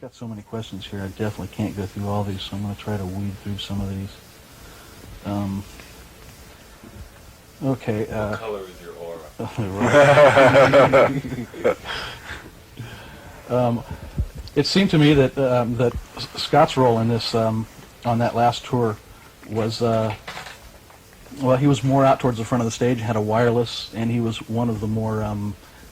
Got so many questions here. I definitely can't go through all these, so I'm going to try to weed through some of these. Okay. What color is your aura? It seemed to me that that Scott's role in this on that last tour was well, he was more out towards the front of the stage, had a wireless, and he was one of the more I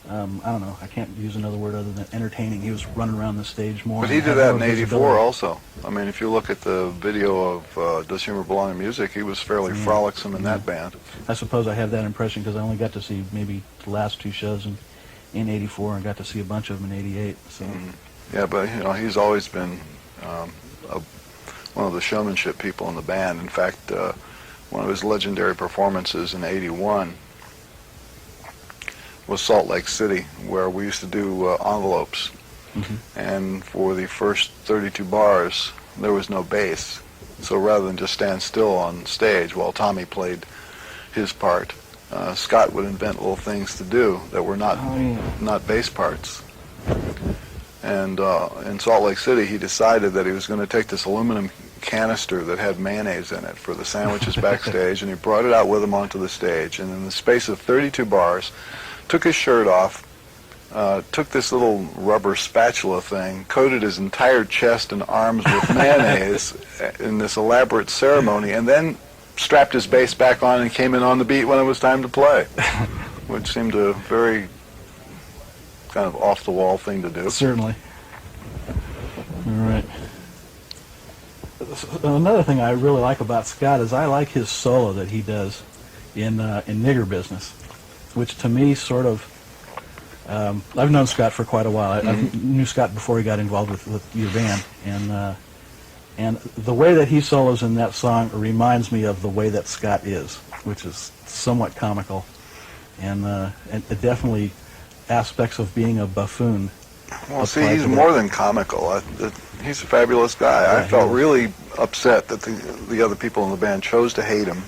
don't know, I can't use another word other than entertaining. He was running around the stage more. But he did that in '84 also. I mean, if you look at the video of Does Humor Belong in Music, he was fairly frolicsome in that band. I suppose I have that impression because I only got to see maybe the last two shows in '84 and got to see a bunch of them in '88. So. Yeah, but you know, he's always been one of the showmanship people in the band. In fact, one of his legendary performances in '81 was Salt Lake City, where we used to do envelopes. And for the first 32 bars, there was no bass. So rather than just stand still on stage while Tommy played his part, Scott would invent little things to do that were not bass parts. And in Salt Lake City, he decided that he was going to take this aluminum canister that had mayonnaise in it for the sandwiches backstage, and he brought it out with him onto the stage. And in the space of 32 bars, took his shirt off, took this little rubber spatula thing, coated his entire chest and arms with mayonnaise in this elaborate ceremony, and then strapped his bass back on and came in on the beat when it was time to play, which seemed a very kind of off-the-wall thing to do. Certainly. All right. Another thing I really like about Scott is I like his solo that he does in Nigger Business, which to me sort of, I've known Scott for quite a while. I knew Scott before he got involved with your band, and the way that he solos in that song reminds me of the way that Scott is, which is somewhat comical, and definitely aspects of being a buffoon. Well, see, he's more than comical. He's a fabulous guy. Yeah, I felt really upset that the other people in the band chose to hate him,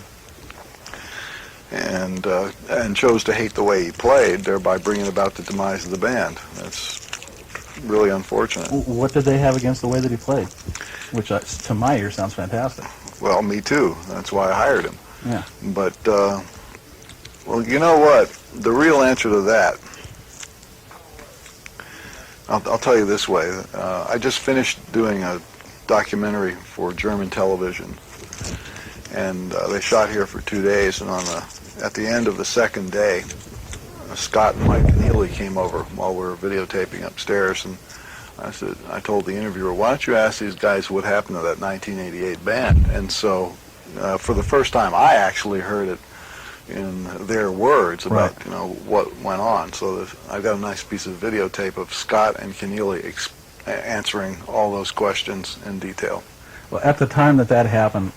and chose to hate the way he played, thereby bringing about the demise of the band. That's really unfortunate. What did they have against the way that he played? Which, to my ear, sounds fantastic. Well, me too. That's why I hired him. Yeah. But, well, you know what? The real answer to that, I'll tell you this way. I just finished doing a documentary for German television, and they shot here for 2 days, and at the end of the second day, Scott and Mike Neely came over while we were videotaping upstairs, and I told the interviewer, why don't you ask these guys what happened to that 1988 band? And so, for the first time, I actually heard it in their words about what went on. So I've got a nice piece of videotape of Scott and Keneally answering all those questions in detail. Well, at the time that happened,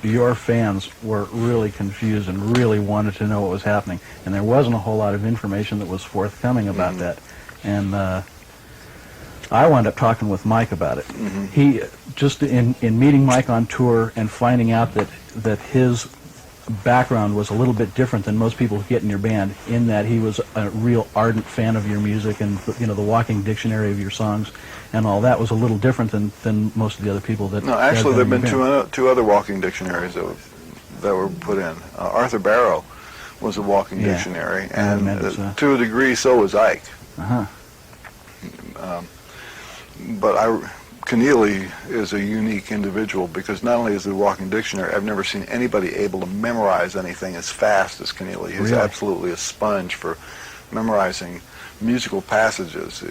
your fans were really confused and really wanted to know what was happening, and there wasn't a whole lot of information that was forthcoming about that. And I wound up talking with Mike about it. He just in meeting Mike on tour and finding out that his background was a little bit different than most people who get in your band, in that he was a real ardent fan of your music and the walking dictionary of your songs, and all that was a little different than most of the other people that. No, actually, there've been two other walking dictionaries that were put in. Arthur Barrow was a walking dictionary, and to a degree, so was Ike. But Keneally is a unique individual because not only is it a walking dictionary, I've never seen anybody able to memorize anything as fast as Keneally. He's absolutely a sponge for memorizing musical passages.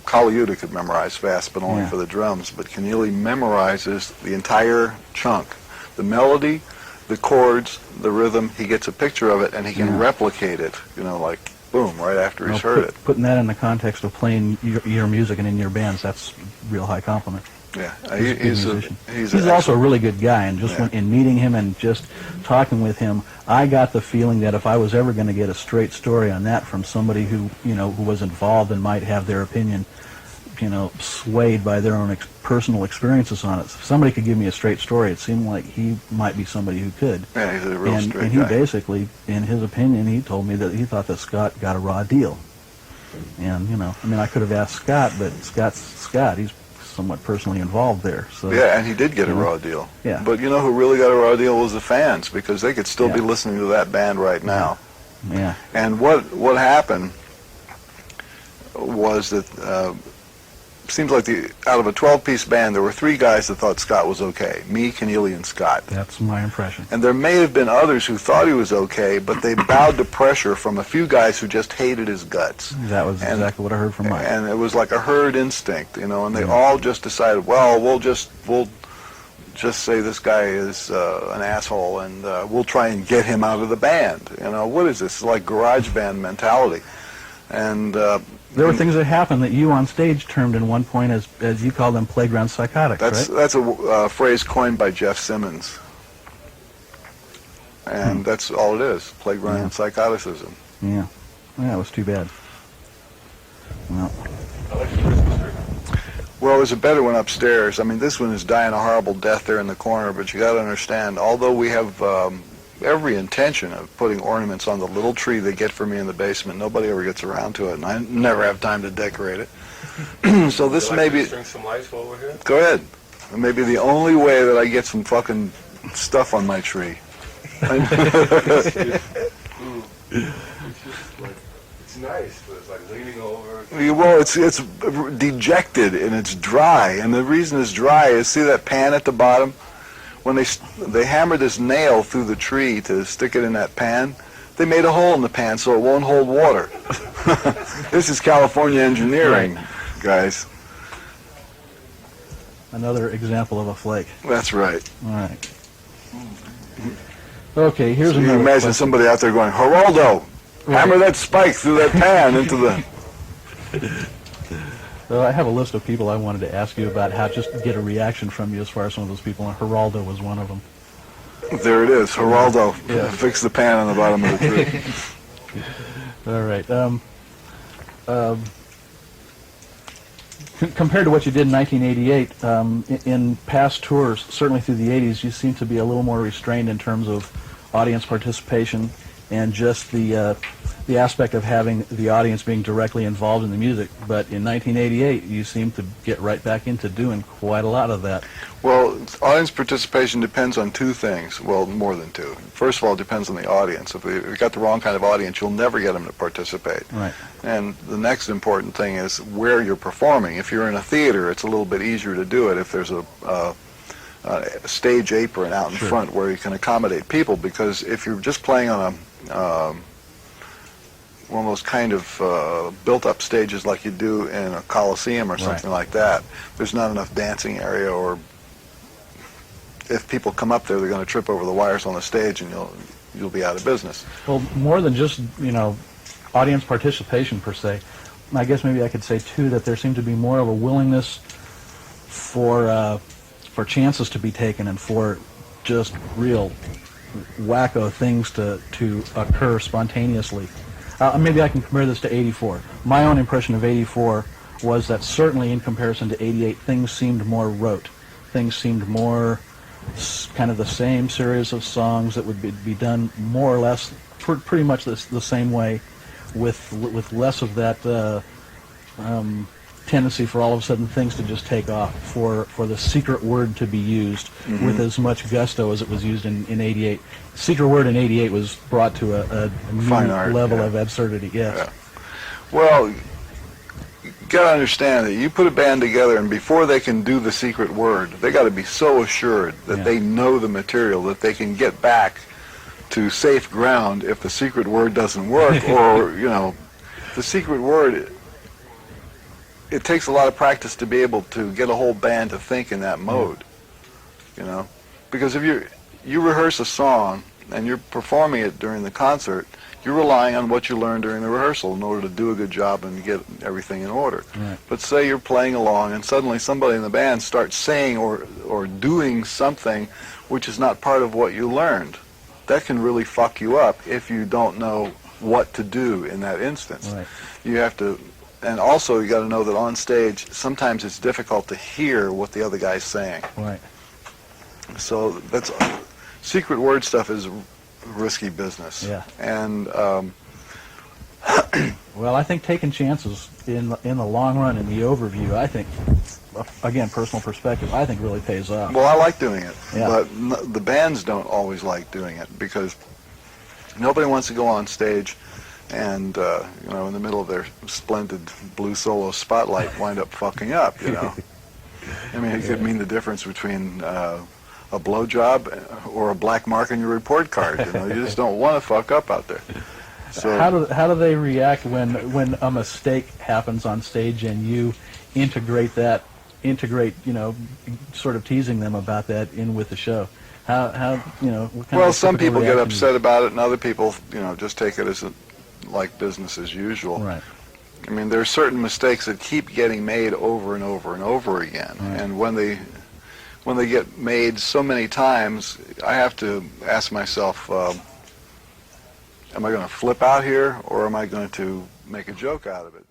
Kali Yuta could memorize fast, but only for the drums. But Keneally memorizes the entire chunk, the melody, the chords, the rhythm. He gets a picture of it, and he can replicate it. Like boom, right after he's heard it. Putting that in the context of playing your music and in your bands, that's a real high compliment. Yeah, he's also a really good guy, and just in meeting him and just talking with him, I got the feeling that if I was ever going to get a straight story on that from somebody who who was involved and might have their opinion swayed by their own personal experiences on it, if somebody could give me a straight story, it seemed like he might be somebody who could. Yeah, he's a real straight guy. And he basically, in his opinion, he told me that he thought that Scott got a raw deal. And, you know, I mean, I could have asked Scott, but Scott's Scott. He's somewhat personally involved there. So Yeah, and he did get a you know, raw deal. Yeah. But you know who really got a raw deal was the fans, because they could still be Yeah. listening to that band right now. Yeah. And what happened was that seems like out of a 12-piece band, there were 3 guys that thought Scott was okay. Me, Keneally, and Scott. That's my impression. And there may have been others who thought he was okay, but they bowed to pressure from a few guys who just hated his guts. That was exactly what I heard from Mike. And it was like a herd instinct, you know, and they all just decided, well, we'll just say this guy is an asshole, and we'll try and get him out of the band. You know, what is this? It's like garage band mentality. And there were things that happened that you on stage termed in one point as you called them playground psychotics, right? that's a phrase coined by Jeff Simmons. And that's all it is, playground psychoticism. Yeah. Yeah, it was too bad. Well, Well, there's a better one upstairs. I mean, this one is dying a horrible death there in the corner, but you got to understand, although we have every intention of putting ornaments on the little tree they get for me in the basement, nobody ever gets around to it, and I never have time to decorate it. So this may be... String some lights while we're here? Go ahead. It may be the only way that I get some fucking stuff on my tree. It's nice, but it's like leaning over. Well, it's dejected and it's dry, and the reason it's dry is, see that pan at the bottom? When they hammered this nail through the tree to stick it in that pan, they made a hole in the pan so it won't hold water. This is California engineering, guys. another example of a flake. That's right. All right. Okay, here's So you another imagine question. somebody out there going, Geraldo, hammer that spike through that pan into the... So I have a list of people I wanted to ask you about, how just to get a reaction from you as far as some of those people, and Geraldo was one of them. There it is, Geraldo. Yeah. Fix the pan on the bottom of the tree. All right. Compared to what you did in 1988, in past tours, certainly through the 80s, you seem to be a little more restrained in terms of audience participation and just the aspect of having the audience being directly involved in the music. But in 1988, you seem to get right back into doing quite a lot of that. Well, audience participation depends on 2 things. Well, more than 2. First of all, it depends on the audience. If you've got the wrong kind of audience, you'll never get them to participate. Right. And the next important thing is where you're performing. If you're in a theater, it's a little bit easier to do it if there's a stage apron out in Sure. front where you can accommodate people, because if you're just playing on one of those kind of built-up stages like you do in a coliseum or something like that, there's not enough dancing area, or if people come up there, they're going to trip over the wires on the stage and you'll be out of business. Well, more than just, audience participation per se, I guess maybe I could say, too, that there seemed to be more of a willingness for chances to be taken and for just real wacko things to occur spontaneously. Maybe I can compare this to 84. My own impression of 84 was that certainly in comparison to 88, things seemed more rote. Things seemed more kind of the same series of songs that would be done more or less pretty much the same way, with less of that tendency for all of a sudden things to just take off, for the secret word to be used with as much gusto as it was used in 88. Secret word in 88 was brought to a new Fine art, level yeah. of absurdity, yes. Yeah. Well, you got to understand that you put a band together, and before they can do the secret word, they got to be so assured that they know the material that they can get back to safe ground if the secret word doesn't work, or, the secret word, it takes a lot of practice to be able to get a whole band to think in that mode, because if you rehearse a song and you're performing it during the concert, you're relying on what you learned during the rehearsal in order to do a good job and get everything in order. Right. But say you're playing along and suddenly somebody in the band starts saying or doing something which is not part of what you learned. That can really fuck you up if you don't know what to do in that instance. Right. You have to, and also you got to know that on stage sometimes it's difficult to hear what the other guy's saying. Right. So that's secret word stuff is risky business. Yeah. And Well, I think taking chances in the long run, in the overview, I think, again, personal perspective, I think really pays off. Well, I like doing it, Yeah. but the bands don't always like doing it because nobody wants to go on stage and, in the middle of their splendid blue solo spotlight wind up fucking up, I mean, it could mean the difference between a blowjob or a black mark on your report card. You just don't want to fuck up out there. So How do they react when a mistake happens on stage and you integrate, sort of teasing them about that in with the show? What kind well, of some typical people get reaction upset about it, and other people, just take it as like business as usual. Right. I mean, there are certain mistakes that keep getting made over and over and over again, Right. and when they get made so many times, I have to ask myself, am I going to flip out here, or am I going to make a joke out of it?